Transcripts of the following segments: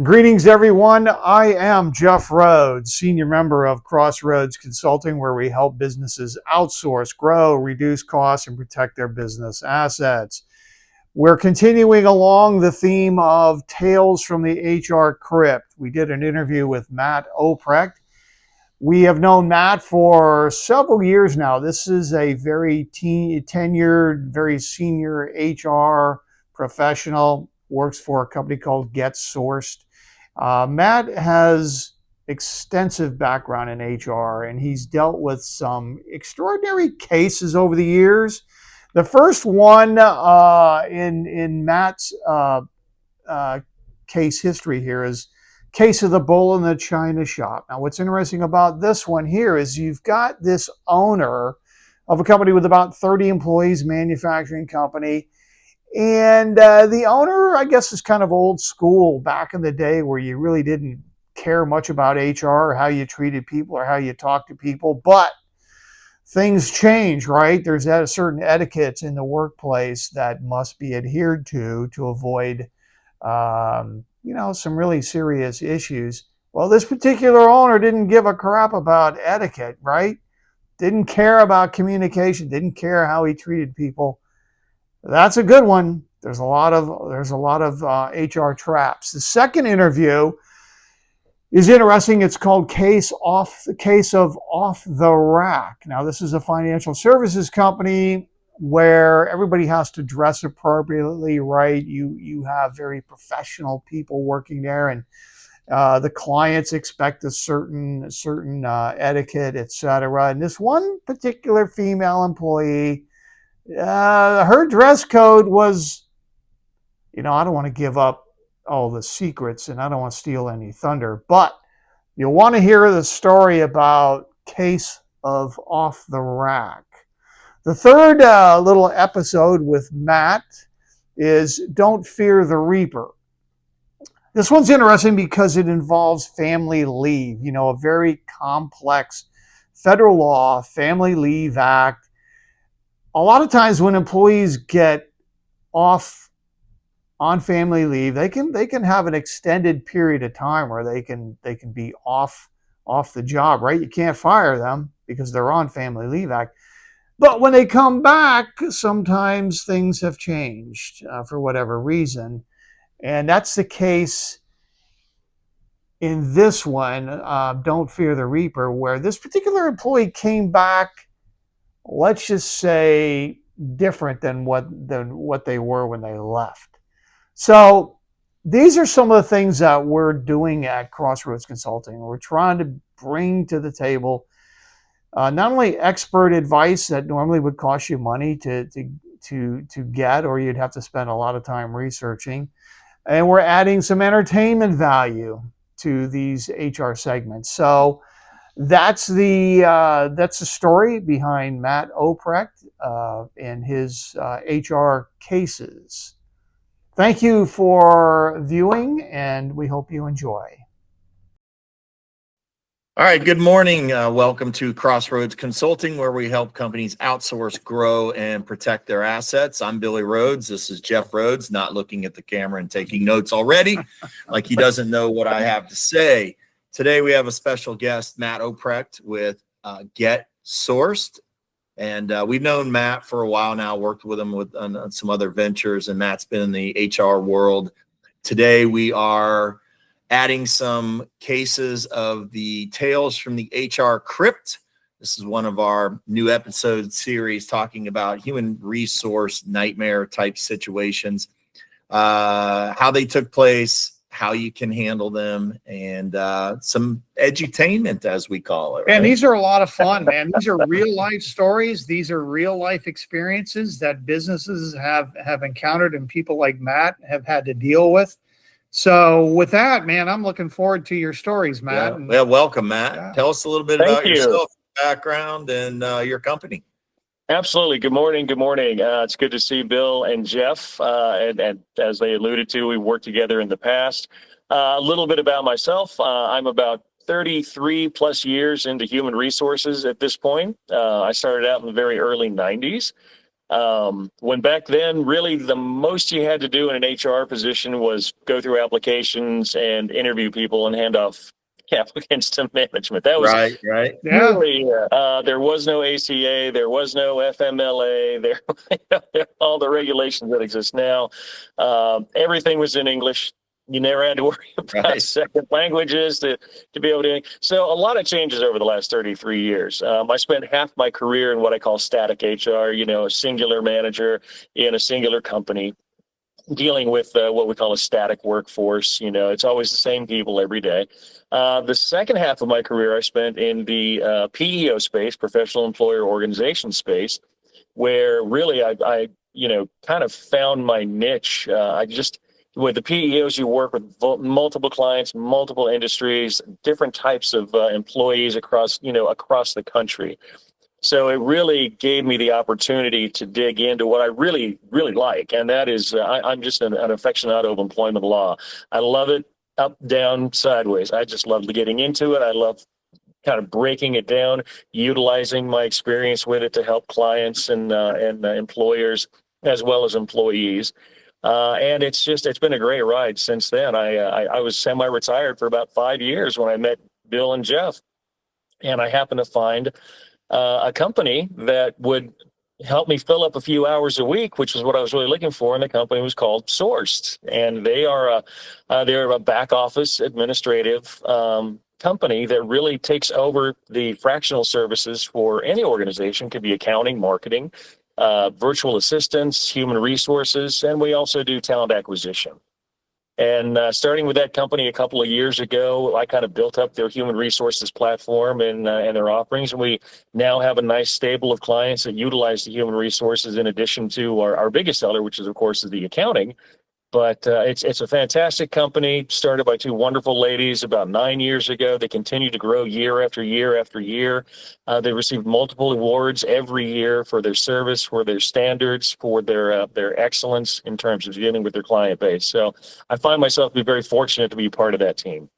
Greetings, everyone. I am Jeff Rhodes, senior member of Crossroads Consulting, where we help businesses outsource, grow, reduce costs, and protect their business assets. We're continuing along the theme of Tales from the HR Crypt. We did an interview with Matt Opprecht. We have known Matt for several years now. This is a very tenured, very senior HR professional, works for a company called Get Sourced. Matt has extensive background in HR, and he's dealt with some extraordinary cases over the years. The first one in Matt's case history here is case of the bull in the china shop. Now, what's interesting about this one here is you've got this owner of a company with about 30 employees, manufacturing company. And the owner, I guess, is kind of old school back in the day where you really didn't care much about HR or how you treated people or how you talked to people. But things change, right? There's certain etiquettes in the workplace that must be adhered to avoid, some really serious issues. Well, this particular owner didn't give a crap about etiquette, right? Didn't care about communication, didn't care how he treated people. That's a good one. There's a lot of HR traps. The second interview is interesting. It's called Case of Off the Rack. Now, this is a financial services company where everybody has to dress appropriately, right? You have very professional people working there, and the clients expect a certain etiquette, etc. And this one particular female employee, her dress code was, I don't want to give up all the secrets and I don't want to steal any thunder, but you'll want to hear the story about Case of Off the Rack. The third little episode with Matt is Don't Fear the Reaper. This one's interesting because it involves family leave, a very complex federal law, Family Leave Act. A lot of times when employees get off on family leave, they can have an extended period of time where they can be off the job, right? You can't fire them because they're on Family Leave Act. But when they come back, sometimes things have changed for whatever reason. And that's the case in this one, Don't Fear the Reaper, where this particular employee came back, let's just say, different than what they were when they left. So these are some of the things that we're doing at Crossroads Consulting. We're trying to bring to the table not only expert advice that normally would cost you money to get, or you'd have to spend a lot of time researching, and we're adding some entertainment value to these HR segments. So that's the story behind Matt Opprecht and his HR cases. Thank you for viewing, and we hope you enjoy. All right, good morning. Welcome to Crossroads Consulting, where we help companies outsource, grow, and protect their assets. I'm Billy Rhodes. This is Jeff Rhodes, not looking at the camera and taking notes already, like he doesn't know what I have to say. Today, we have a special guest, Matt Opprecht with Get Sourced. And we've known Matt for a while now, worked with him on some other ventures, and Matt's been in the HR world. Today, we are adding some cases of the Tales from the HR Crypt. This is one of our new episode series talking about human resource nightmare type situations, how they took place, how you can handle them, and some edutainment, as we call it. Right? And these are a lot of fun, man. These are real life stories. These are real life experiences that businesses have encountered and people like Matt have had to deal with. So with that, man, I'm looking forward to your stories, Matt. Yeah, welcome, Matt. Yeah. Tell us a little bit about yourself, background, and your company. Absolutely. Good morning. Good morning. It's good to see Bill and Jeff. And as they alluded to, we've worked together in the past. A little bit about myself. I'm about 33 plus years into human resources at this point. I started out in the very early 90s. When back then, really the most you had to do in an HR position was go through applications and interview people and hand off applicants to management. That was Right, right. Yeah. really, there was no ACA, there was no FMLA, all the regulations that exist now. Everything was in English. You never had to worry about Right. second languages to be able to. So a lot of changes over the last 33 years. I spent half my career in what I call static HR, a singular manager in a singular company, dealing with what we call a static workforce. It's always the same people every day. The second half of my career I spent in the PEO space, professional employer organization space, where really I kind of found my niche. With the PEOs, you work with multiple clients, multiple industries, different types of employees across the country. So it really gave me the opportunity to dig into what I really, really like. And that is, I'm just an aficionado of employment law. I love it up, down, sideways. I just love getting into it. I love kind of breaking it down, utilizing my experience with it to help clients and employers as well as employees. And it's been a great ride since then. I was semi-retired for about 5 years when I met Bill and Jeff. And I happened to find a company that would help me fill up a few hours a week, which was what I was really looking for. And the company was called Sourced, and they're a back office administrative company that really takes over the fractional services for any organization. Could be accounting, marketing, virtual assistants, human resources, and we also do talent acquisition. And starting with that company a couple of years ago, I kind of built up their human resources platform and their offerings. And we now have a nice stable of clients that utilize the human resources in addition to our biggest seller, which is, of course, is the accounting. But it's a fantastic company, started by two wonderful ladies about 9 years ago. They continue to grow year after year after year. They received multiple awards every year for their service, for their standards, for their excellence in terms of dealing with their client base. So I find myself to be very fortunate to be part of that team.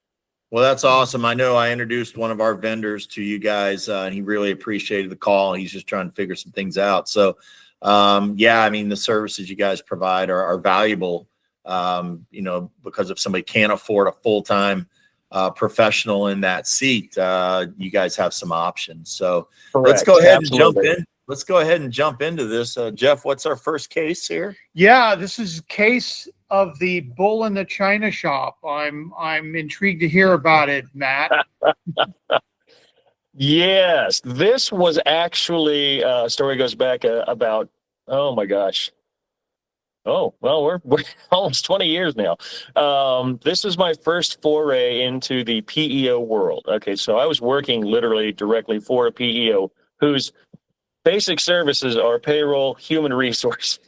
Well, that's awesome. I know I introduced one of our vendors to you guys, and he really appreciated the call. He's just trying to figure some things out. So, yeah, I mean, the services you guys provide are valuable. Because if somebody can't afford a full-time professional in that seat, you guys have some options. So Correct. Let's go ahead Absolutely. and jump in. Let's go ahead and jump into this. Jeff, what's our first case here? Yeah, this is a case of the bull in the china shop. I'm intrigued to hear about it, Matt. Yes, this was actually a story goes back about, oh my gosh. Oh, well, we're almost 20 years now. This is my first foray into the PEO world. Okay, so I was working literally directly for a PEO whose basic services are payroll, human resource.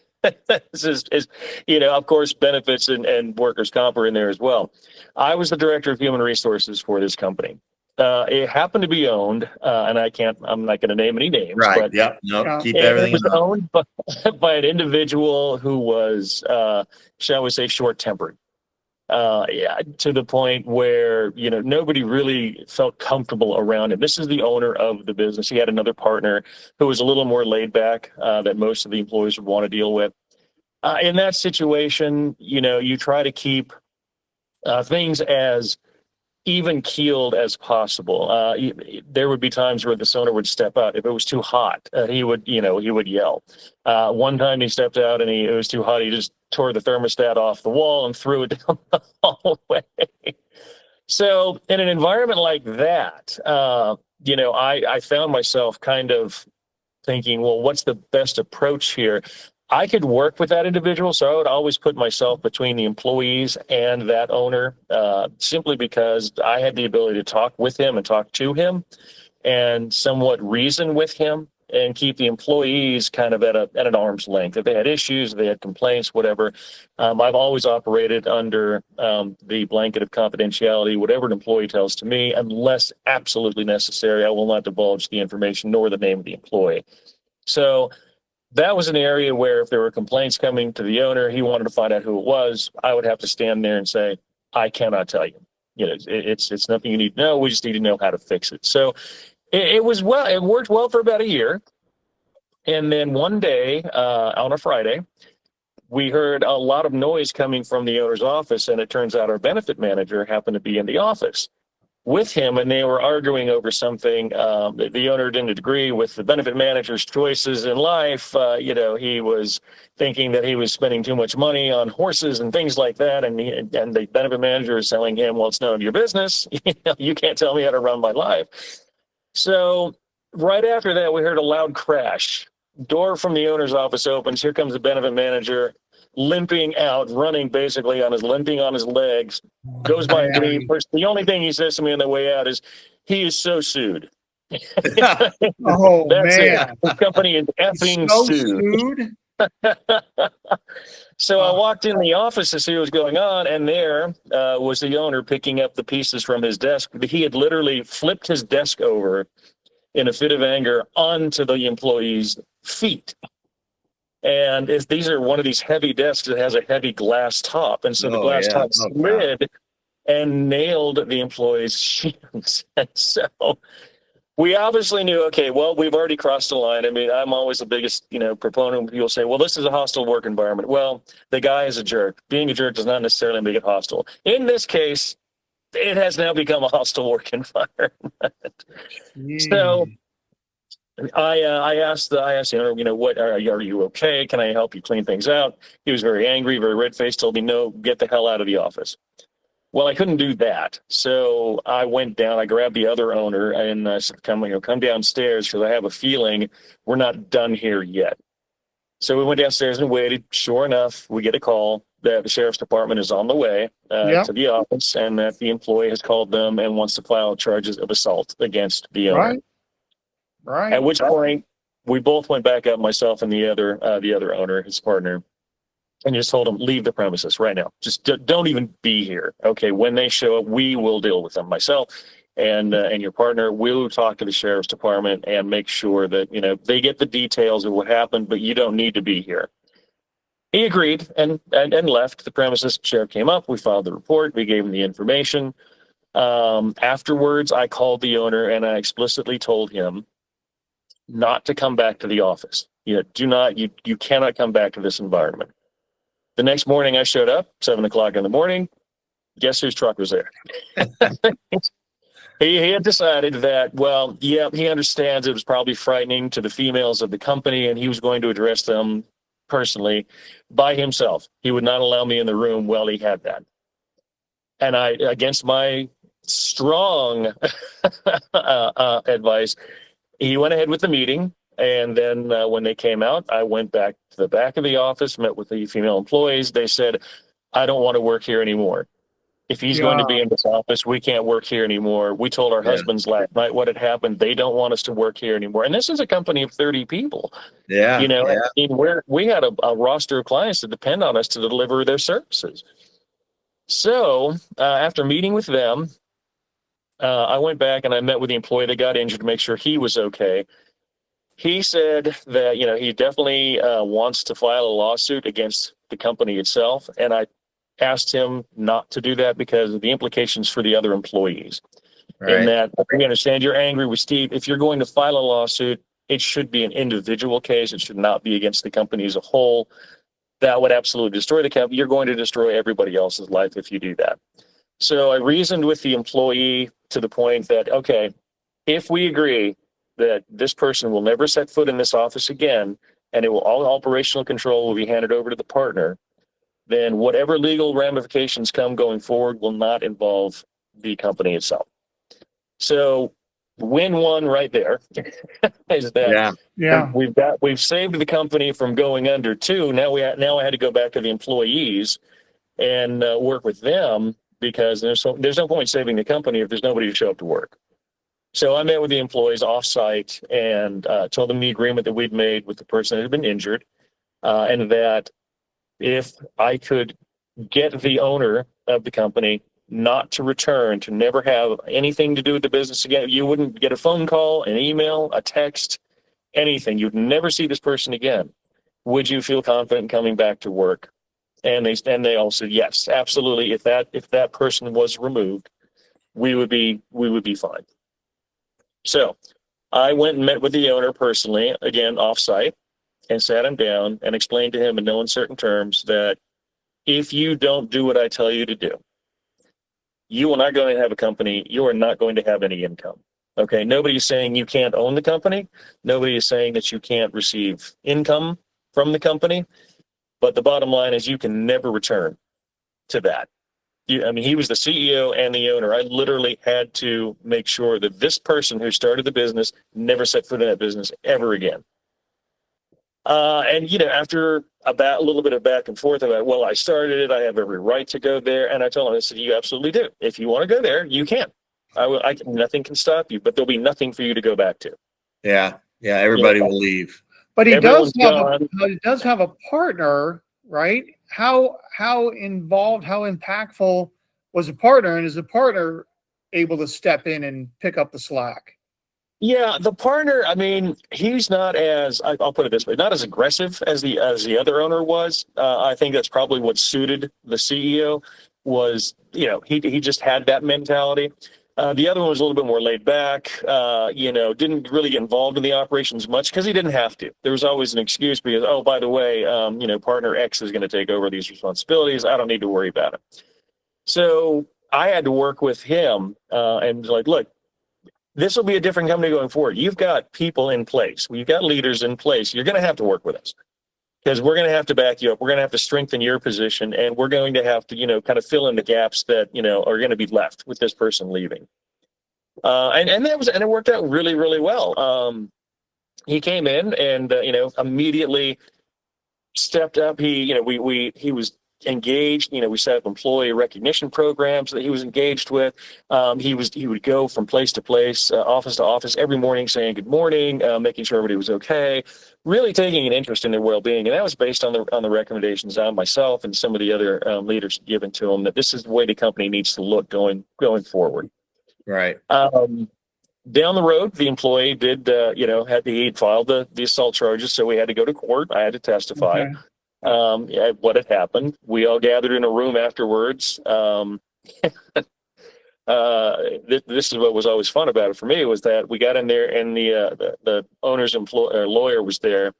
This is of course, benefits and workers' comp are in there as well. I was the director of human resources for this company. It happened to be owned, and I'm not going to name any names. Right. But yep. No. Yeah. Keep it everything was on. owned by an individual who was, shall we say, short-tempered. To the point where nobody really felt comfortable around him. This is the owner of the business. He had another partner who was a little more laid back that most of the employees would want to deal with. In that situation, you try to keep things as even keeled as possible. There would be times where the owner would step out. If it was too hot, he would yell. One time he stepped out and it was too hot. He just tore the thermostat off the wall and threw it down the hallway. So in an environment like that, I found myself kind of thinking, well, what's the best approach here? I could work with that individual, so I would always put myself between the employees and that owner, simply because I had the ability to talk with him and talk to him and somewhat reason with him and keep the employees kind of at an arm's length. If they had issues, if they had complaints, whatever, I've always operated under the blanket of confidentiality. Whatever an employee tells to me, unless absolutely necessary, I will not divulge the information nor the name of the employee. So that was an area where if there were complaints coming to the owner, he wanted to find out who it was, I would have to stand there and say, I cannot tell you. It's nothing you need to know. We just need to know how to fix it. So it worked well for about a year. And then one day on a Friday, we heard a lot of noise coming from the owner's office, and it turns out our benefit manager happened to be in the office with him, and they were arguing over something. The owner didn't agree with the benefit manager's choices in life. He was thinking that he was spending too much money on horses and things like that, and the benefit manager is telling him, well, it's none of your business. You can't tell me how to run my life. So right after that, we heard a loud crash. Door from the owner's office opens. Here comes the benefit manager, limping out, limping on his legs, goes by me. The only thing he says to me on the way out is, "He is so sued." Oh, That's man. it. The company is effing So sued. So I walked in the office to see what was going on, and there was the owner picking up the pieces from his desk. He had literally flipped his desk over in a fit of anger onto the employee's feet. And these are one of these heavy desks that has a heavy glass top. And so the glass top slid and nailed the employee's shins. And so we obviously knew, okay, well, we've already crossed the line. I mean, I'm always the biggest, proponent when people say, well, this is a hostile work environment. Well, the guy is a jerk. Being a jerk does not necessarily make it hostile. In this case, it has now become a hostile work environment. So I asked the owner, what are you okay? Can I help you clean things out? He was very angry, very red-faced, told me, no, get the hell out of the office. Well, I couldn't do that. So I went down, I grabbed the other owner and I said, come downstairs because I have a feeling we're not done here yet. So we went downstairs and waited. Sure enough, we get a call that the sheriff's department is on the way to the office and that the employee has called them and wants to file charges of assault against the owner. Right. At which point we both went back up, myself and the other owner, his partner, and just told him, leave the premises right now. Just don't even be here. Okay, when they show up, we will deal with them. Myself and your partner will talk to the sheriff's department and make sure that they get the details of what happened, but you don't need to be here. He agreed and left the premises. Sheriff came up. We filed the report. We gave him the information. Afterwards, I called the owner and I explicitly told him not to come back to the office. You cannot come back to this environment. The next morning I showed up, 7:00 in the morning. Guess whose truck was there? He had decided that, he understands it was probably frightening to the females of the company and he was going to address them personally by himself. He would not allow me in the room while he had that. And I, against my strong advice, he went ahead with the meeting, and then when they came out, I went back to the back of the office, met with the female employees. They said, I don't want to work here anymore. If he's going to be in this office, we can't work here anymore. We told our husbands last night what had happened. They don't want us to work here anymore. And this is a company of 30 people. We had a roster of clients that depend on us to deliver their services. So after meeting with them, I went back and I met with the employee that got injured to make sure he was okay. He said that, he definitely wants to file a lawsuit against the company itself. And I asked him not to do that because of the implications for the other employees. Right. In that, we understand you're angry with Steve. If you're going to file a lawsuit, it should be an individual case. It should not be against the company as a whole. That would absolutely destroy the company. You're going to destroy everybody else's life if you do that. So I reasoned with the employee to the point that, okay, if we agree that this person will never set foot in this office again, and all operational control will be handed over to the partner, then whatever legal ramifications come going forward will not involve the company itself. So win one right there is that we've saved the company from going under. Two, now I had to go back to the employees and work with them, because there's no point saving the company if there's nobody to show up to work. So I met with the employees off-site and told them the agreement that we'd made with the person that had been injured, and that if I could get the owner of the company not to return, to never have anything to do with the business again, you wouldn't get a phone call, an email, a text, anything. You'd never see this person again. Would you feel confident coming back to work? And they all said yes, absolutely. If that person was removed, we would be fine. So I went and met with the owner personally, again, offsite, and sat him down and explained to him in no uncertain terms that if you don't do what I tell you to do, you are not going to have a company. You are not going to have any income. Okay. Nobody is saying you can't own the company. Nobody is saying that you can't receive income from the company. But the bottom line is you can never return to that. I mean, he was the CEO and the owner. I literally had to make sure that this person who started the business never set foot in that business ever again. And after about a little bit of back and forth about, well, I started it, I have every right to go there, and I told him, I said, you absolutely do. If you want to go there, you can. Nothing can stop you, but there'll be nothing for you to go back to. Yeah, everybody will leave. But he Everyone's does have a partner, right? How involved, how impactful was the partner, and is the partner able to step in and pick up the slack? Yeah, the partner, I mean, he's not as, I'll put it this way, not as aggressive as the other owner was. I think that's probably what suited the CEO was, he just had that mentality. The other one was a little bit more laid back, didn't really get involved in the operations much because he didn't have to. There was always an excuse because, oh, by the way, partner X is going to take over these responsibilities. I don't need to worry about it. So I had to work with him and like, look, this will be a different company going forward. You've got people in place. We've got leaders in place. You're going to have to work with us because we're going to have to back you up. We're going to have to strengthen your position, and we're going to have to, kind of fill in the gaps that, are going to be left with this person leaving. And it worked out really, really well. He came in and, immediately stepped up. He was engaged. We set up employee recognition programs that he was engaged with. He would go from place to place, office to office every morning saying good morning, making sure everybody was okay, really taking an interest in their well-being. And that was based on the recommendations on myself and some of the other leaders given to him that this is the way the company needs to look going forward. Right. Down the road, the employee did, he'd filed the assault charges. So we had to go to court. I had to testify. Okay. What had happened. We all gathered in a room afterwards. This is what was always fun about it for me was that we got in there and the owner's lawyer was there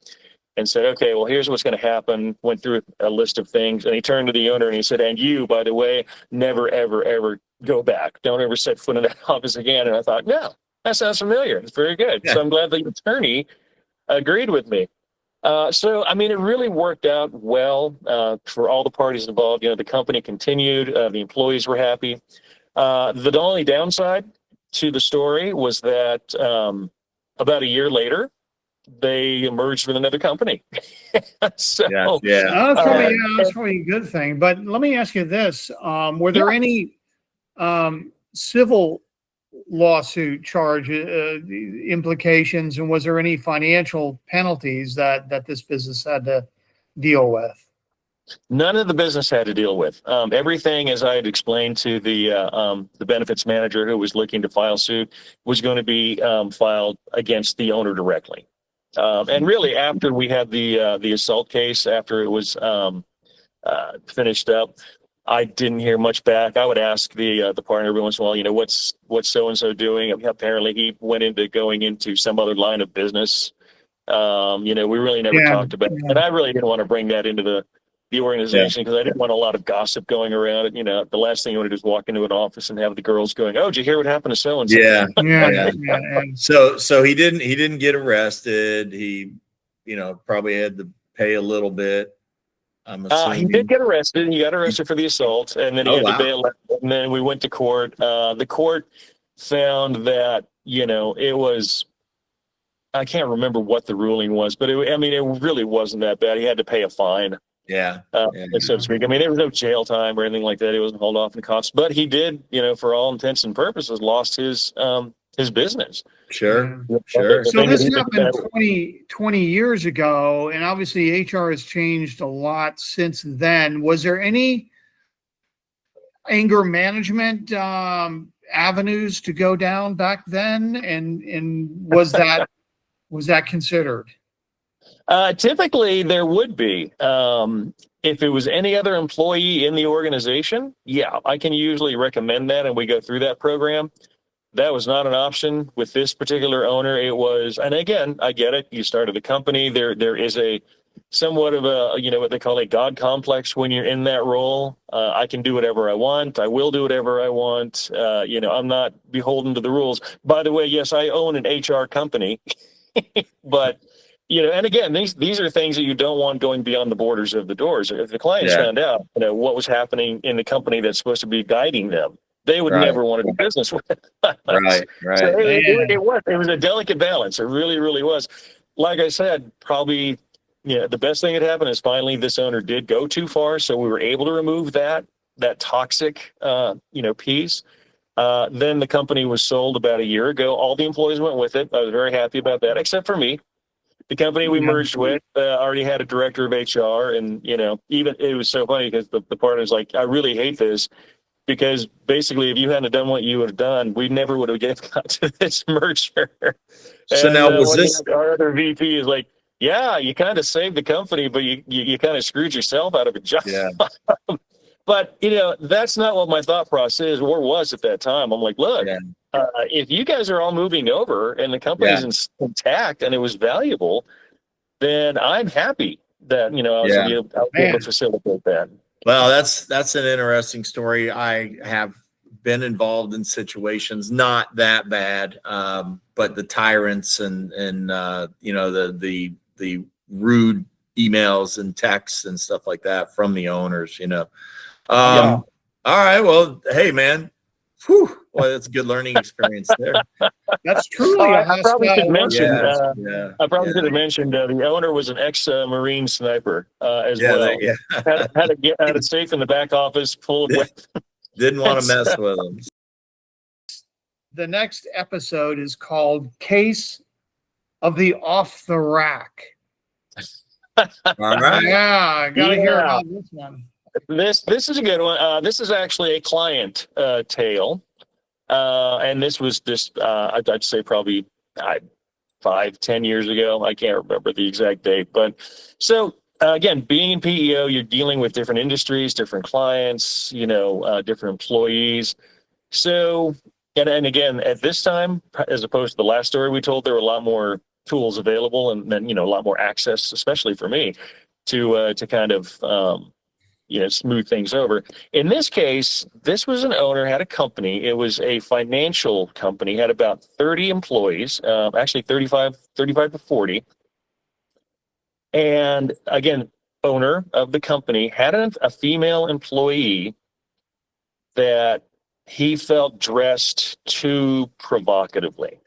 and said, okay, well, here's what's going to happen. Went through a list of things and he turned to the owner and he said, and you, by the way, never, ever, ever go back. Don't ever set foot in that office again. And I thought, no, that sounds familiar. It's very good. Yeah. So I'm glad the attorney agreed with me. So, I mean, it really worked out well for all the parties involved. The company continued. The employees were happy. The only downside to the story was that about a year later, they merged with another company. So, that's probably a good thing. But let me ask you this. Were there any civil lawsuit charge implications, and was there any financial penalties that this business had to deal with? None of the business had to deal with everything, as I had explained to the benefits manager who was looking to file suit, was going to be filed against the owner directly. And really, after we had the assault case, after it was finished up, I didn't hear much back. I would ask the partner every once in a while, what's so and so doing? Apparently, he went into going into some other line of business. We really never talked about it, and I really didn't want to bring that into the organization because I didn't want a lot of gossip going around it. The last thing you want to do is walk into an office and have the girls going, "Oh, did you hear what happened to so and so?" Yeah. So he didn't get arrested. He, probably had to pay a little bit. He did get arrested. He got arrested for the assault, and then he had to bail out. And then we went to court. The court found that it was. I can't remember what the ruling was, but it really wasn't that bad. He had to pay a fine. So to speak. There was no jail time or anything like that. He wasn't hauled off in the cops, but he did, for all intents and purposes, lost his business. Sure. So this happened 20 years ago, and obviously HR has changed a lot since then. Was there any anger management avenues to go down back then, and was that considered? Typically, there would be. If it was any other employee in the organization, I can usually recommend that, and we go through that program. That was not an option with this particular owner. It was, and again, I get it. You started a company. There is a somewhat of a, what they call a God complex when you're in that role. I can do whatever I want. I will do whatever I want. I'm not beholden to the rules. By the way, yes, I own an HR company, but and again, these are things that you don't want going beyond the borders of the doors. If the clients Yeah. found out, what was happening in the company that's supposed to be guiding them, they would Right. never want to do business with us. Right. So Right. it was a delicate balance. It really, really was. Like I said, probably, the best thing that happened is finally this owner did go too far, so we were able to remove that toxic, piece. Then the company was sold about a year ago. All the employees went with it. I was very happy about that, except for me. The company we merged with already had a director of HR, and even it was so funny because the partner's like, I really hate this because basically, if you hadn't done what you would have done, we never would have got to this merger. So now was this? Our other VP is like, yeah, you kind of saved the company, but you kind of screwed yourself out of a job. Yeah. But that's not what my thought process is or was at that time. I'm like, look. Yeah. If you guys are all moving over and the company's intact and it was valuable, then I'm happy that I was able to facilitate that. Well, that's an interesting story. I have been involved in situations not that bad, but the tyrants and the rude emails and texts and stuff like that from the owners. All right. Well, hey, man. Whew. Well, that's a good learning experience there. That's truly a I probably should mention. I probably should have mentioned the owner was an ex-Marine sniper as well. Had a safe in the back office full of weapons. Didn't want to mess with them. The next episode is called "Case of the Off the Rack." All right. Yeah, I gotta hear about this one. This is a good one. This is actually a client tale. And this was I'd say probably 5-10 years ago. I can't remember the exact date, but so again, being in PEO, you're dealing with different industries, different clients, different employees. So, and again, at this time, as opposed to the last story we told, there were a lot more tools available and then, a lot more access, especially for me to kind of, smooth things over. In this case, this was an owner, had a company. It was a financial company, had about 30 employees, actually 35 to 40. And again, owner of the company had a female employee that he felt dressed too provocatively.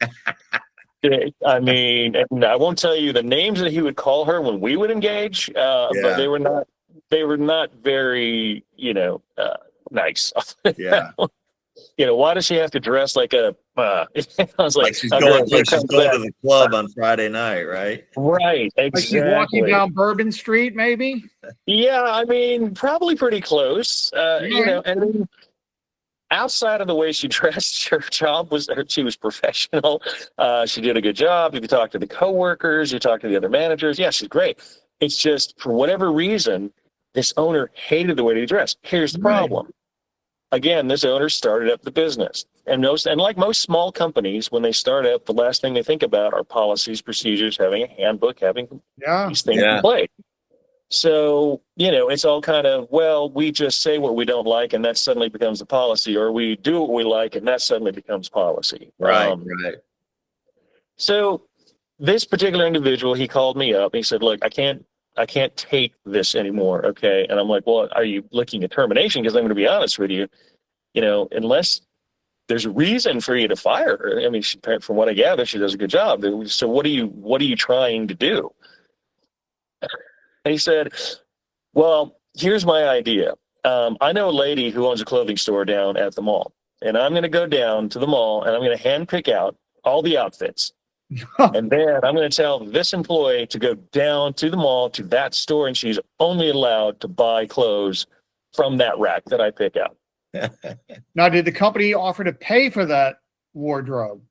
I mean, and I won't tell you the names that he would call her when we would engage, but they were not very, nice. Yeah. Why does she have to dress like a? I was like she's going to the club on Friday night, right? Right. Exactly. Like she's walking down Bourbon Street, maybe. Yeah, I mean, probably pretty close. And then outside of the way she dressed, her job was she was professional. She did a good job. If you talk to the coworkers, you talk to the other managers, yeah, she's great. It's just for whatever reason, this owner hated the way they dressed. Here's the problem. Again, this owner started up the business. And like most small companies, when they start up, the last thing they think about are policies, procedures, having a handbook, having these things in place. So, it's all kind of, well, we just say what we don't like, and that suddenly becomes a policy, or we do what we like, and that suddenly becomes policy. Right. So this particular individual, he called me up. And he said, look, I can't take this anymore. Okay. And I'm like, well, are you looking at termination? Because I'm going to be honest with you, unless there's a reason for you to fire her. I mean, from what I gather, she does a good job. So what are you trying to do? And he said, well, here's my idea. I know a lady who owns a clothing store down at the mall, and I'm going to go down to the mall and I'm going to hand pick out all the outfits. And then I'm going to tell this employee to go down to the mall to that store, and she's only allowed to buy clothes from that rack that I pick out. Now, did the company offer to pay for that wardrobe?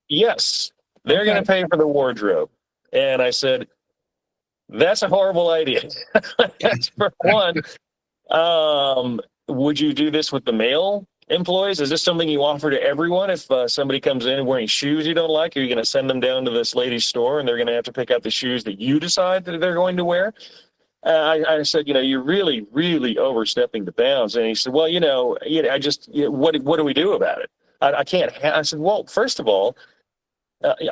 Yes, they're going to pay for the wardrobe. And I said, that's a horrible idea. That's for one. Would you do this with the male employees? Is this something you offer to everyone? If somebody comes in wearing shoes you don't like, are you going to send them down to this lady's store and they're going to have to pick out the shoes that you decide that they're going to wear? I said, you're really, really overstepping the bounds. And he said, well, what do we do about it? I can't. I said, well, first of all,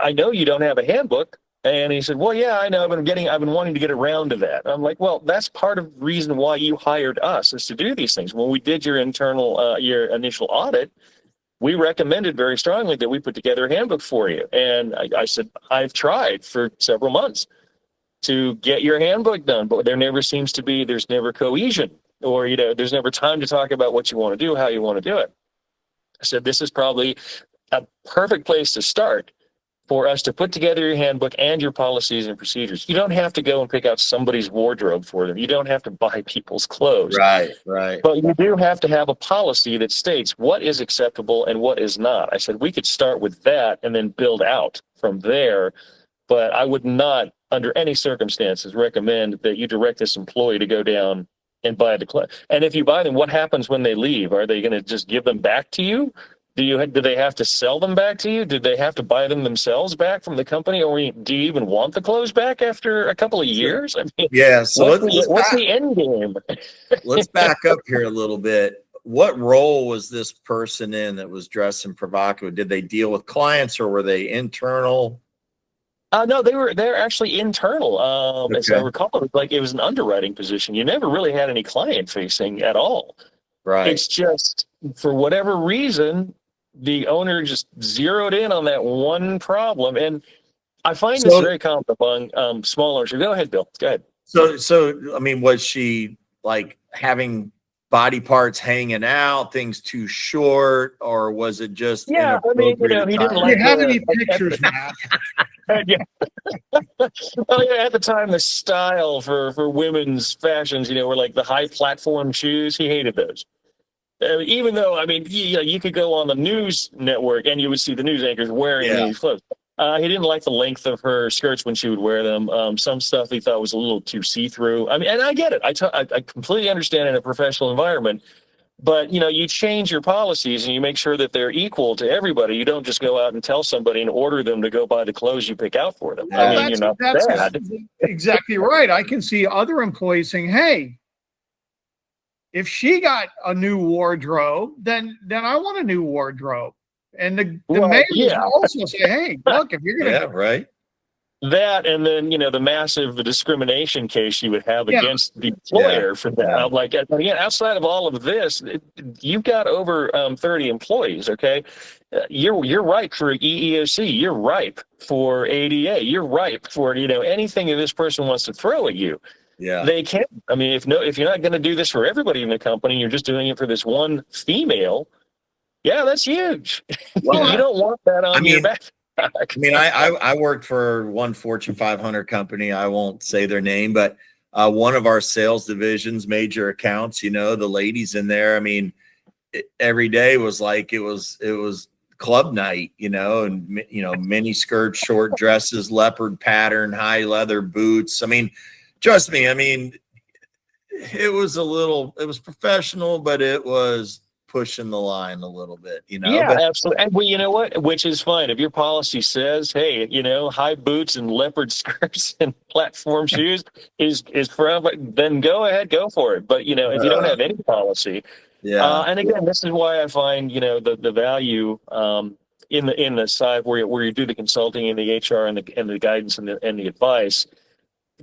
I know you don't have a handbook. And he said, well, yeah, I know. I've been wanting to get around to that. I'm like, well, that's part of the reason why you hired us, is to do these things. When we did your initial audit, we recommended very strongly that we put together a handbook for you. And I said, I've tried for several months to get your handbook done, but there's never cohesion, or, there's never time to talk about what you want to do, how you want to do it. I said, this is probably a perfect place to start for us to put together your handbook and your policies and procedures. You don't have to go and pick out somebody's wardrobe for them. You don't have to buy people's clothes. Right. But you do have to have a policy that states what is acceptable and what is not. I said, we could start with that and then build out from there. But I would not, under any circumstances, recommend that you direct this employee to go down and buy the clothes. And if you buy them, what happens when they leave? Are they going to just give them back to you? Do they have to sell them back to you? Did they have to buy them themselves back from the company? Or do you even want the clothes back after a couple of years? I mean, yeah. So what's the end game? Let's back up here a little bit. What role was this person in that was dressed in provocative? Did they deal with clients, or were they internal? No, they're actually internal. As I recall, it was an underwriting position. You never really had any client facing at all. Right. It's just, for whatever reason, the owner just zeroed in on that one problem. And I find this very common among small owners. Go ahead, Bill. Go ahead. So I mean, was she like having body parts hanging out, things too short, or was it just? Yeah, I mean, he didn't like. Do you have any pictures, Matt? Yeah. Well, yeah, at the time, the style for women's fashions, were like the high platform shoes. He hated those. Even though, I mean, you could go on the news network and you would see the news anchors wearing these clothes. He didn't like the length of her skirts when she would wear them. Some stuff he thought was a little too see-through. I mean, and I get it. I completely understand in a professional environment. But, you change your policies and you make sure that they're equal to everybody. You don't just go out and tell somebody and order them to go buy the clothes you pick out for them. Well, I mean, you're not bad. Exactly right. I can see other employees saying, hey, if she got a new wardrobe, then I want a new wardrobe. And the mayors also say, hey, look, if you're going to... right. That, and then, the massive discrimination case you would have against the employer for that. I'm like, again, outside of all of this, you've got over 30 employees, okay? You're ripe for EEOC. You're ripe for ADA. You're ripe for, anything that this person wants to throw at you. Yeah, they can. I mean, if you're not going to do this for everybody in the company, you're just doing it for this one female. Yeah, that's huge. Well, you don't want that on your back. I mean, I worked for one Fortune 500 company. I won't say their name, but one of our sales divisions, major accounts. The ladies in there. I mean, every day was like it was club night. And mini skirts, short dresses, leopard pattern, high leather boots. I mean. Trust me, I mean, it was professional, but it was pushing the line a little bit, Yeah, absolutely. And well, you know what? Which is fine. If your policy says, hey, high boots and leopard skirts and platform shoes is for, then go ahead, go for it. But, if you don't have any policy, and again, this is why I find, the value in the side where you do the consulting and the HR and the guidance and the advice.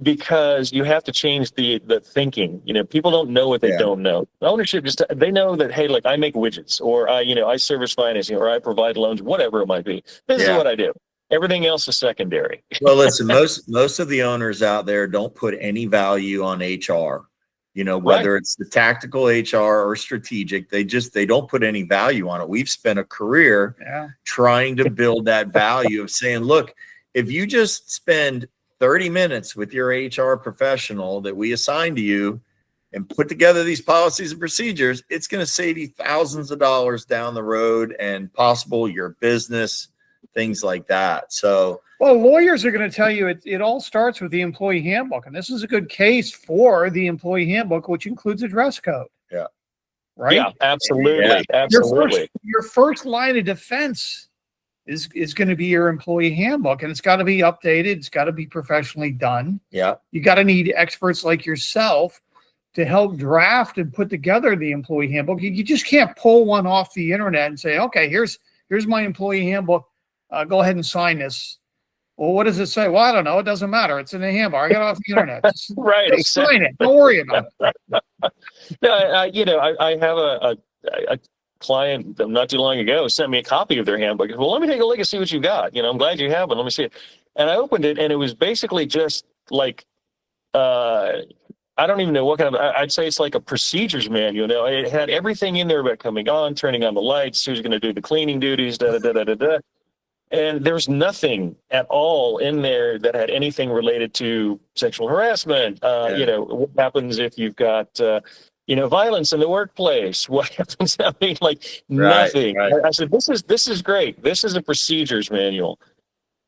Because you have to change the thinking. People don't know what they don't know. Ownership they know that, hey, look, I make widgets, or I service financing, or I provide loans, whatever it might be. This is what I do. Everything else is secondary. Well, listen, most of the owners out there don't put any value on HR. Whether it's the tactical HR or strategic, they don't put any value on it. We've spent a career trying to build that value of saying, look, if you just spend 30 minutes with your HR professional that we assign to you and put together these policies and procedures, it's going to save you thousands of dollars down the road and possible your business, things like that. So, well, lawyers are going to tell you it all starts with the employee handbook. And this is a good case for the employee handbook, which includes a dress code. Yeah. right? Yeah, absolutely. Yeah. Absolutely. Your first line of defense is going to be your employee handbook, and it's got to be updated. It's got to be professionally done. Yeah. You got to need experts like yourself to help draft and put together the employee handbook. You just can't pull one off the internet and say, okay, here's my employee handbook. Go ahead and sign this. Well, what does it say? Well, I don't know. It doesn't matter. It's in the handbook. I got it off the internet. Right. Just Exactly. sign it. Don't worry about it. No, I have a client not too long ago sent me a copy of their handbook. Well, let me take a look and see what you got. I'm glad you have it. Let me see it. And I opened it, and it was basically just like, I don't even know what kind of, I'd say it's like a procedures manual. It had everything in there about coming on, turning on the lights, who's going to do the cleaning duties, da da da da da. And there's nothing at all in there that had anything related to sexual harassment. What happens if you've got, violence in the workplace? What happens? I mean, like nothing. Right. I said, this is great. This is a procedures manual.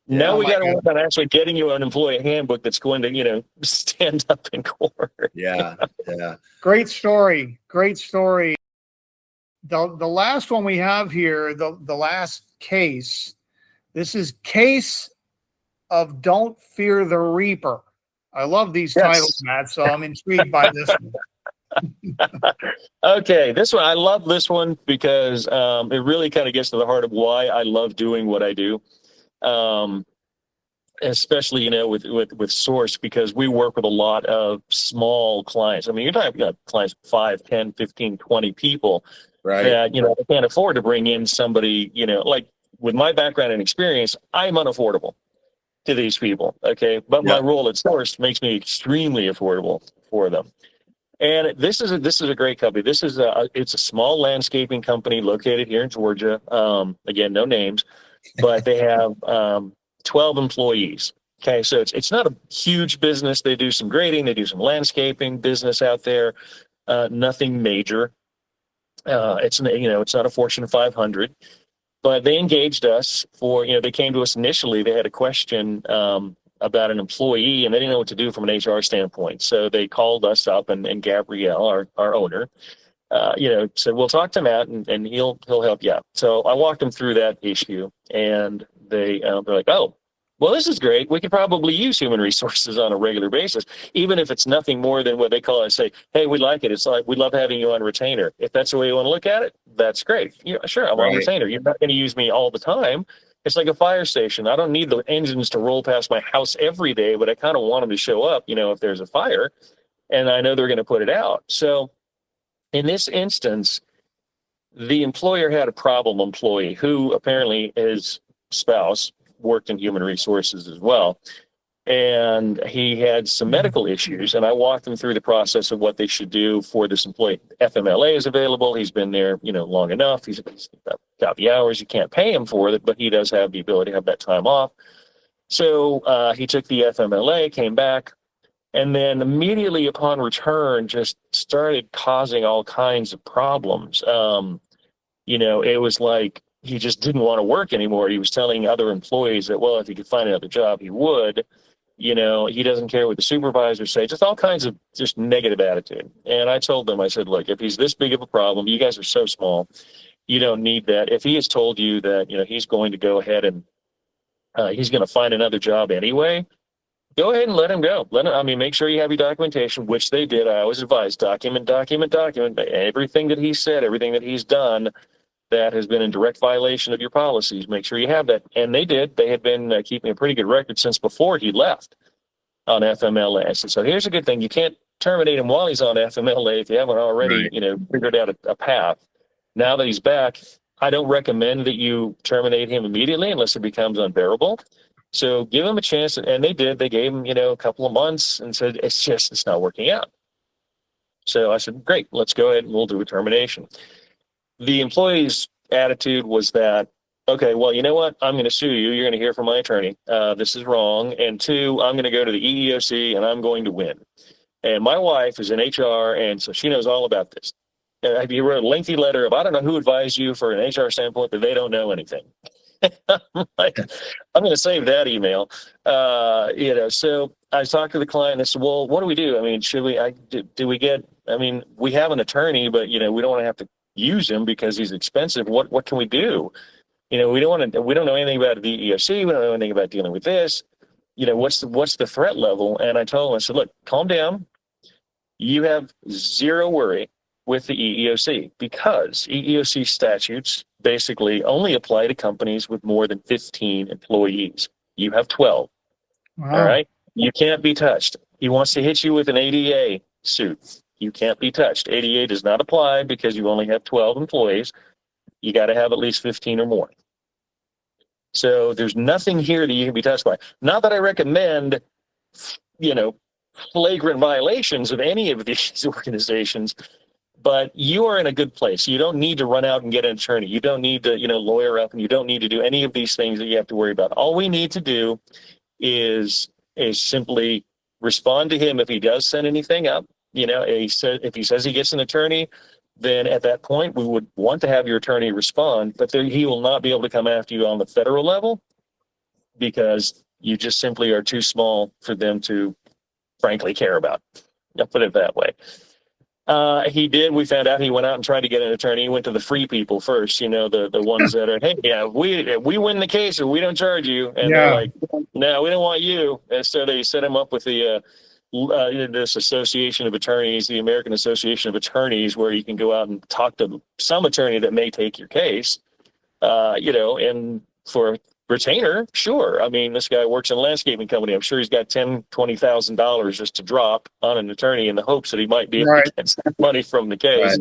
Now Oh we my got to God. work on actually getting you an employee handbook that's going to, stand up in court. Yeah. Yeah. Great story. Great story. The last one we have here, the last case. This is Case of Don't Fear the Reaper. I love these titles, Matt, so I'm intrigued by this one. Okay, this one, I love this one because it really kind of gets to the heart of why I love doing what I do. Especially, with Source, because we work with a lot of small clients. I mean, you're talking about clients 5, 10, 15, 20 people Right. that, they can't afford to bring in somebody, like with my background and experience, I'm unaffordable to these people. Okay. But my role at Source makes me extremely affordable for them. And this is a great company. It's a small landscaping company located here in Georgia. Again, no names, but they have 12 employees. Okay, so it's not a huge business. They do some grading, they do some landscaping business out there. Nothing major. It's not a Fortune 500, but they engaged us for, they came to us initially. They had a question about an employee, and they didn't know what to do from an HR standpoint. So they called us up, and Gabrielle, our owner, said, "We'll talk to Matt, and he'll help you out." So I walked them through that issue, and they're like, "Oh, well, this is great. We could probably use human resources on a regular basis, even if it's nothing more than what they call it. Say, hey, we like it. It's like, we love having you on retainer. If that's the way you want to look at it, that's great. Yeah, sure, I'm on retainer. You're not going to use me all the time. It's like a fire station. I don't need the engines to roll past my house every day, but I kind of want them to show up, if there's a fire, and I know they're going to put it out." So in this instance, the employer had a problem employee who apparently his spouse worked in human resources as well. And he had some medical issues, and I walked him through the process of what they should do for this employee. FMLA is available. He's been there, long enough. He's got the hours. You can't pay him for it, but he does have the ability to have that time off. So he took the FMLA, came back, and then immediately upon return, just started causing all kinds of problems. It was like he just didn't want to work anymore. He was telling other employees that, well, if he could find another job, he would. He doesn't care what the supervisors say, just all kinds of just negative attitude. And I told them, I said, look, if he's this big of a problem, you guys are so small, you don't need that. If he has told you that, he's going to go ahead and he's going to find another job anyway, go ahead and let him go. Make sure you have your documentation, which they did. I always advise document everything that he said, everything that he's done that has been in direct violation of your policies. Make sure you have that. And they did. They had been keeping a pretty good record since before he left on FMLA. So here's a good thing. You can't terminate him while he's on FMLA if you haven't already, figured out a path. Now that he's back, I don't recommend that you terminate him immediately unless it becomes unbearable. So give him a chance. And they did. They gave him, a couple of months and said, it's not working out. So I said, great, let's go ahead and we'll do a termination. The employee's attitude was that, okay, well, you know what? I'm going to sue you. You're going to hear from my attorney. This is wrong. And 2, I'm going to go to the EEOC and I'm going to win. And my wife is in HR, and so she knows all about this. You wrote a lengthy letter of, I don't know who advised you for an HR standpoint, but they don't know anything. I'm like, I'm going to save that email. So I talked to the client and I said, well, what do we do? I mean, should we, do we get, I mean, we have an attorney, but, we don't want to have to use him because he's expensive. What can we do? We don't know anything about the EEOC. We don't know anything about dealing with this. What's the threat level? And I told him, I said, look, calm down. You have zero worry with the EEOC because EEOC statutes basically only apply to companies with more than 15 employees. You have 12. Wow. All right. You can't be touched. He wants to hit you with an ADA suit. You can't be touched. ADA does not apply because you only have 12 employees. You got to have at least 15 or more. So there's nothing here that you can be touched by. Not that I recommend, flagrant violations of any of these organizations, but you are in a good place. You don't need to run out and get an attorney. You don't need to, lawyer up, and you don't need to do any of these things that you have to worry about. All we need to do is simply respond to him if he does send anything up. If he says he gets an attorney, then at that point we would want to have your attorney respond, but he will not be able to come after you on the federal level because you just simply are too small for them to frankly care about. I'll put it that way. He did. We found out he went out and tried to get an attorney. He went to the free people first, the ones that are, hey, yeah, we win the case or we don't charge you. And they're like, no, we don't want you. And so they set him up with this association of attorneys, the American Association of Attorneys, where you can go out and talk to some attorney that may take your case, and for retainer, sure. I mean, this guy works in a landscaping company. I'm sure he's got $20,000 just to drop on an attorney in the hopes that he might be able to get some money from the case.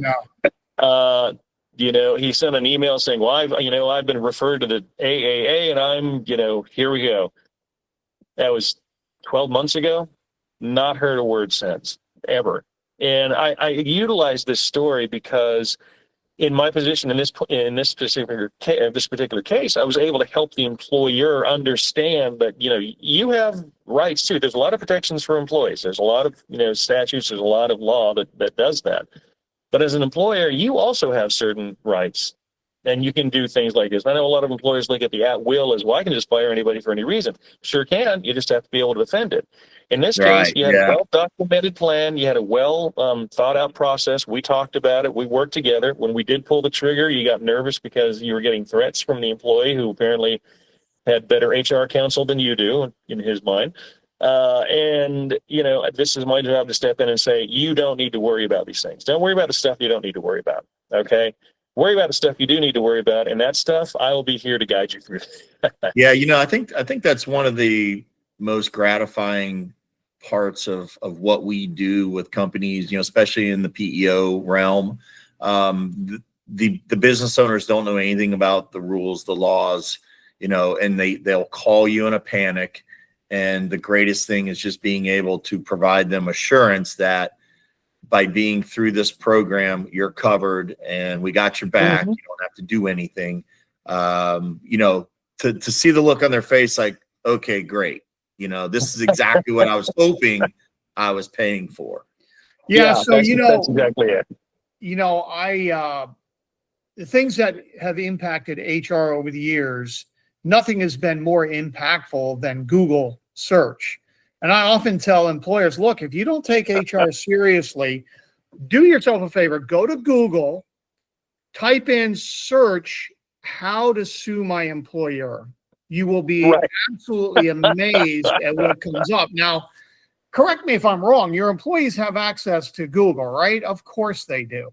Right. He sent an email saying, well, I've been referred to the AAA and I'm, here we go. That was 12 months ago. Not heard a word since, ever. And I utilized this story because in my position in this particular case, I was able to help the employer understand that you have rights too. There's a lot of protections for employees. There's a lot of statutes. There's a lot of law that does that. But as an employer, you also have certain rights, and you can do things like this. I know a lot of employers look at the at will as, well, I can just fire anybody for any reason. Sure can. You just have to be able to defend it. In this case, you had a well-documented plan. You had a well-thought-out process. We talked about it. We worked together. When we did pull the trigger, you got nervous because you were getting threats from the employee who apparently had better HR counsel than you do, in his mind. This is my job to step in and say, you don't need to worry about these things. Don't worry about the stuff you don't need to worry about, okay? Worry about the stuff you do need to worry about, and that stuff, I will be here to guide you through. Yeah, I think that's one of the most gratifying parts of what we do with companies, especially in the PEO realm. The business owners don't know anything about the rules, the laws, and they'll call you in a panic. And the greatest thing is just being able to provide them assurance that by being through this program, you're covered and we got your back. Mm-hmm. You don't have to do anything. To see the look on their face, like, okay, great. This is exactly what I was hoping I was paying for. Yeah. So, that's exactly it. The things that have impacted HR over the years, nothing has been more impactful than Google search. And I often tell employers, look, if you don't take HR seriously, do yourself a favor, go to Google, type in search how to sue my employer. You will be absolutely amazed at what comes up. Now, correct me if I'm wrong. Your employees have access to Google, right? Of course they do.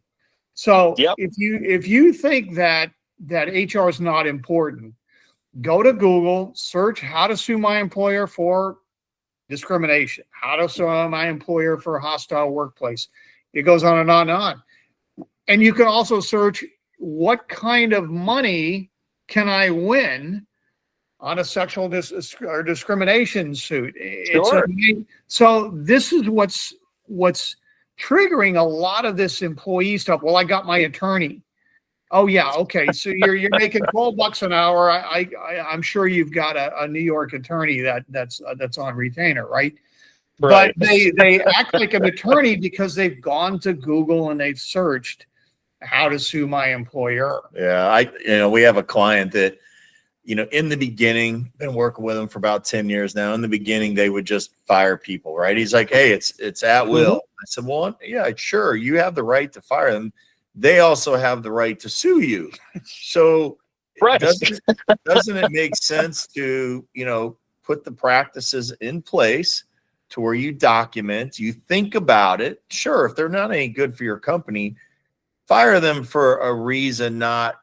So if you think that HR is not important, go to Google, search how to sue my employer for discrimination, how to sue my employer for a hostile workplace. It goes on and on and on. And you can also search what kind of money can I win on a sexual discrimination suit. Sure. So this is what's triggering a lot of this employee stuff. Well, I got my attorney. Oh yeah, okay. So you're making $12 an hour. I'm sure you've got a New York attorney that's on retainer, right? But they act like an attorney because they've gone to Google and they've searched how to sue my employer. Yeah, we have a client that, in the beginning, been working with him for about 10 years now. In the beginning, they would just fire people, right? He's like, hey, it's at will. I said, well, yeah, sure. You have the right to fire them. They also have the right to sue you. So Right. doesn't it make sense to, put the practices in place to where you document, you think about it. Sure, if they're not any good for your company, fire them for a reason, not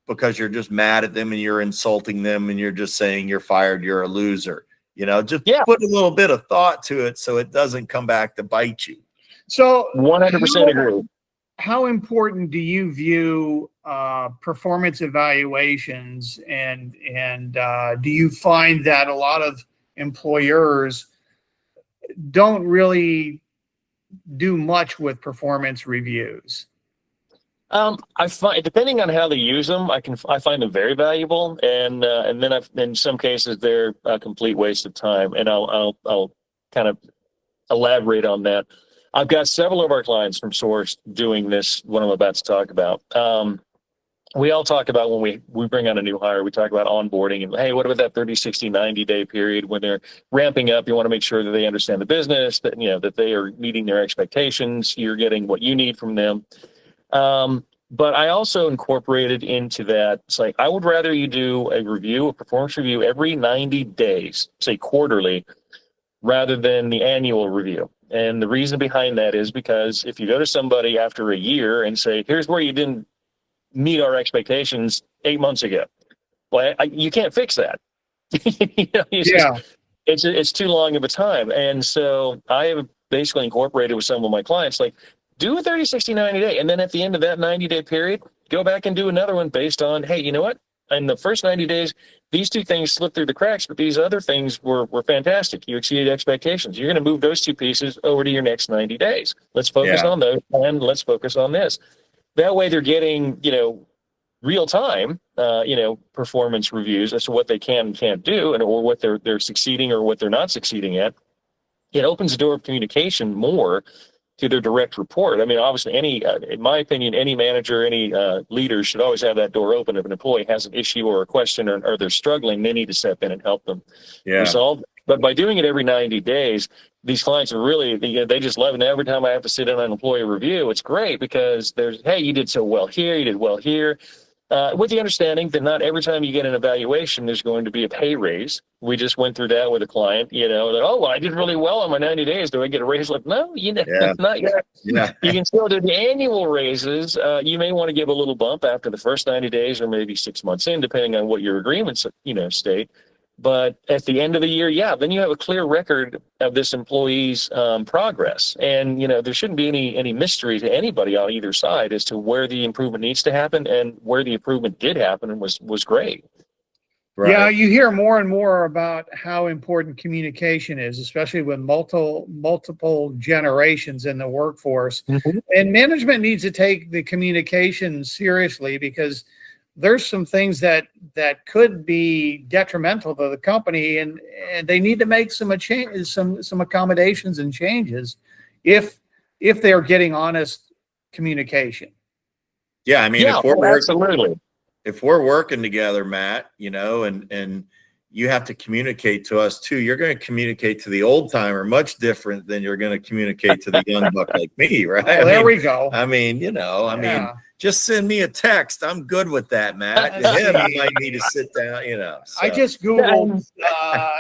because you're just mad at them and you're insulting them and you're just saying you're fired, you're a loser. Just put a little bit of thought to it so it doesn't come back to bite you. So 100% agree. How important do you view performance evaluations, and do you find that a lot of employers don't really do much with performance reviews? I find, depending on how they use them, I find them very valuable, and then in some cases they're a complete waste of time, and I'll kind of elaborate on that. I've got several of our clients from Source doing this, what I'm about to talk about. We all talk about when we bring on a new hire, we talk about onboarding and, hey, what about that 30, 60, 90-day period when they're ramping up? You want to make sure that they understand the business, that, that they are meeting their expectations. You're getting what you need from them. But I also incorporated into that, it's like, I would rather you do a performance review every 90 days, say quarterly, rather than the annual review. And the reason behind that is because if you go to somebody after a year and say, here's where you didn't meet our expectations 8 months ago, well, you can't fix that. It's too long of a time. And so I have basically incorporated with some of my clients, like, do a 30, 60, 90 day. And then at the end of that 90-day period, go back and do another one based on, hey, you know what? In the first 90 days, these two things slipped through the cracks, but these other things were fantastic. You exceeded expectations. You're going to move those two pieces over to your next 90 days. Let's focus on those, and let's focus on this. That way they're getting, real time, performance reviews as to what they can and can't do, or what they're succeeding or what they're not succeeding at. It opens the door of communication more to their direct report. I mean, obviously, in my opinion, any manager, any leader should always have that door open. If an employee has an issue or a question, or they're struggling, they need to step in and help them resolve. But by doing it every 90 days, these clients are really, they just love it. And every time I have to sit in on an employee review, it's great because hey, you did so well here, you did well here. With the understanding that not every time you get an evaluation, there's going to be a pay raise. We just went through that with a client, that, oh, well, I did really well on my 90 days. Do I get a raise? Like, no, not yet. Yeah. You can still do the annual raises. You may want to give a little bump after the first 90 days or maybe 6 months in, depending on what your agreements, state. But at the end of the year, then you have a clear record of this employee's progress. And, there shouldn't be any mystery to anybody on either side as to where the improvement needs to happen and where the improvement did happen and was great. Right. Yeah, you hear more and more about how important communication is, especially with multiple generations in the workforce. Mm-hmm. And management needs to take the communication seriously, because there's some things that could be detrimental to the company, and they need to make some accommodations and changes if they're getting honest communication. Yeah, I mean, if we're working together, Matt, and you have to communicate to us too, you're going to communicate to the old timer much different than you're going to communicate to the young buck like me, right? Well, there we go. I mean, just send me a text. I'm good with that, Matt. Him, you might need to sit down, So. I just Googled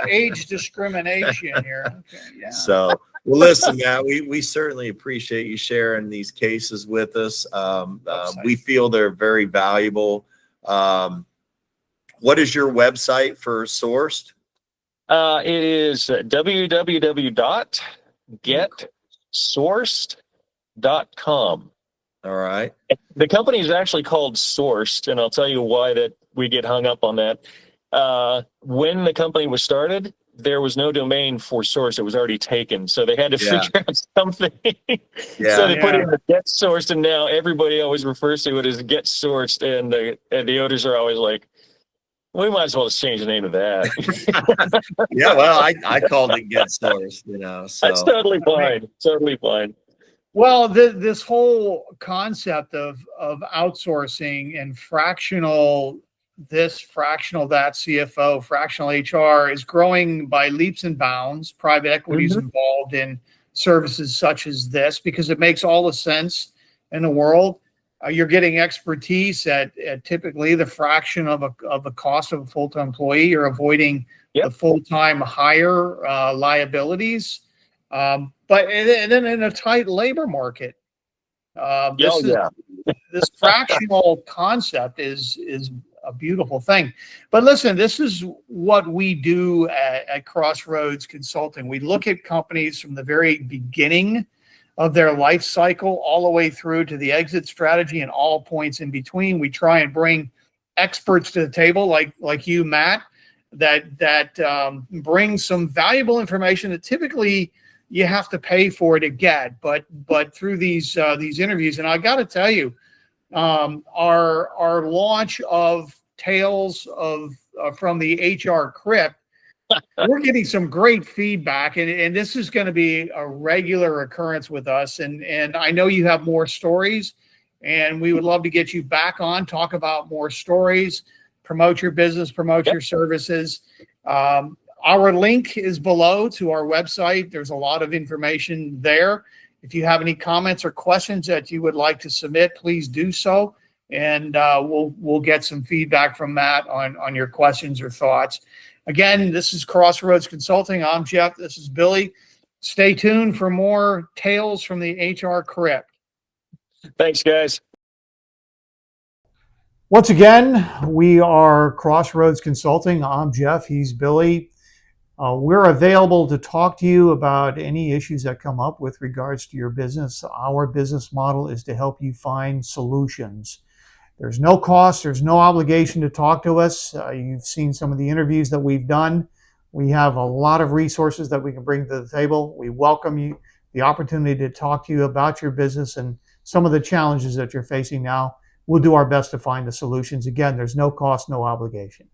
age discrimination here. Okay, yeah. So, well, listen, Matt, we certainly appreciate you sharing these cases with us. We feel they're very valuable. What is your website for Sourced? It is www.getsourced.com. All right. The company is actually called Sourced, and I'll tell you why that we get hung up on that. When the company was started, there was no domain for Source. It was already taken. So they had to figure out something. So they put in the Get Sourced, and now everybody always refers to it as Get Sourced. And the owners are always like, we might as well just change the name of that. Yeah, well, I called it Get Sourced, So. That's totally fine. Totally fine. Well, this whole concept of outsourcing and fractional this, fractional that, CFO, fractional HR is growing by leaps and bounds. Private equity is involved in services such as this because it makes all the sense in the world. You're getting expertise at typically the fraction of the cost of a full-time employee. You're avoiding the full-time hire liabilities. But then in a tight labor market, this fractional concept is a beautiful thing. But listen, this is what we do at Crossroads Consulting. We look at companies from the very beginning of their life cycle all the way through to the exit strategy and all points in between. We try and bring experts to the table like you, Matt, that bring some valuable information that typically you have to pay for to get. But through these interviews, and I got to tell you, our launch of Tales of from the HR Crypt, we're getting some great feedback, and this is going to be a regular occurrence with us. And I know you have more stories, and we would love to get you back on, talk about more stories, promote your business, promote your services. Our link is below to our website. There's a lot of information there. If you have any comments or questions that you would like to submit, please do so, and we'll get some feedback from Matt on your questions or thoughts. Again, this is Crossroads Consulting. I'm Jeff. This is Billy. Stay tuned for more tales from the HR Crypt. Thanks, guys. Once again, we are Crossroads Consulting. I'm Jeff. He's Billy. We're available to talk to you about any issues that come up with regards to your business. Our business model is to help you find solutions. There's no cost, there's no obligation to talk to us. You've seen some of the interviews that we've done. We have a lot of resources that we can bring to the table. We welcome you the opportunity to talk to you about your business and some of the challenges that you're facing now. We'll do our best to find the solutions. Again, there's no cost, no obligation.